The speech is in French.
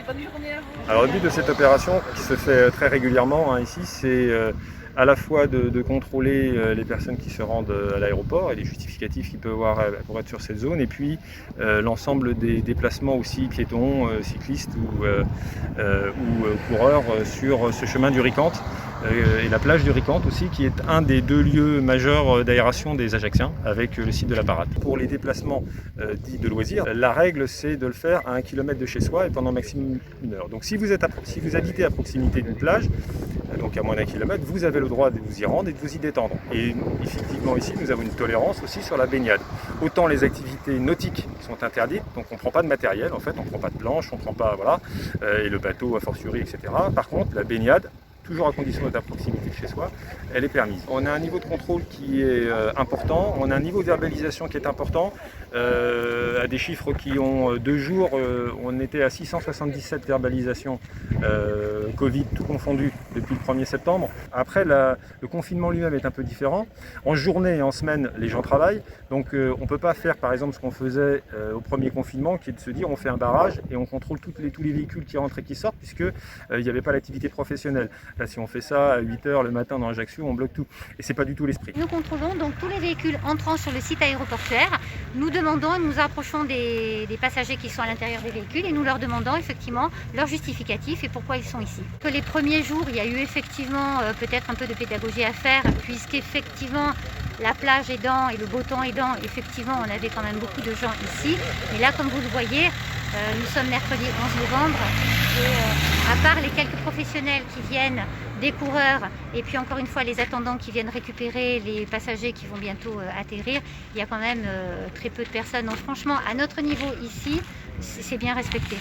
Bonne journée à vous. Alors le but de cette opération, qui se fait très régulièrement ici, c'est à la fois de contrôler les personnes qui se rendent à l'aéroport et les justificatifs qu'ils peuvent avoir pour être sur cette zone, et puis l'ensemble des déplacements aussi piétons, cyclistes ou coureurs sur ce chemin du Ricante et la plage du Ricante aussi, qui est un des deux lieux majeurs d'aération des Ajacciens avec le site de la Parade. Pour les déplacements dits de loisirs, la règle c'est de le faire à 1 km de chez soi et pendant maximum 1 heure. Donc si vous habitez à proximité d'une plage, donc à moins d'1 kilomètre, vous avez le droit de vous y rendre et de vous y détendre. Et effectivement ici, nous avons une tolérance aussi sur la baignade. Autant les activités nautiques sont interdites, donc on ne prend pas de matériel, en fait, on ne prend pas de planche, on ne prend pas, voilà, et le bateau a fortiori, etc. Par contre, la baignade, toujours à condition d'être à proximité de chez soi, elle est permise. On a un niveau de contrôle qui est important, on a un niveau de verbalisation qui est important, à des chiffres qui ont 2 jours, on était à 677 verbalisations Covid tout confondu depuis le 1er septembre. Après, le confinement lui-même est un peu différent. En journée et en semaine, les gens travaillent, donc on ne peut pas faire par exemple ce qu'on faisait au premier confinement, qui est de se dire on fait un barrage et on contrôle tous les véhicules qui rentrent et qui sortent, puisque il n'y avait pas l'activité professionnelle. Là, si on fait ça à 8 h le matin dans Ajaccio, on bloque tout. Et c'est pas du tout l'esprit. Nous contrôlons donc tous les véhicules entrant sur le site aéroportuaire. Nous demandons et nous approchons des passagers qui sont à l'intérieur des véhicules et nous leur demandons effectivement leur justificatif et pourquoi ils sont ici. Que les premiers jours, il y a eu effectivement peut-être un peu de pédagogie à faire, puisqu'effectivement la plage aidant et le beau temps aidant, effectivement on avait quand même beaucoup de gens ici. Mais là, comme vous le voyez, nous sommes mercredi 11 novembre et à part les quelques professionnels qui viennent, des coureurs et puis encore une fois les attendants qui viennent récupérer les passagers qui vont bientôt atterrir, il y a quand même très peu de personnes. Donc franchement, à notre niveau ici, c'est bien respecté.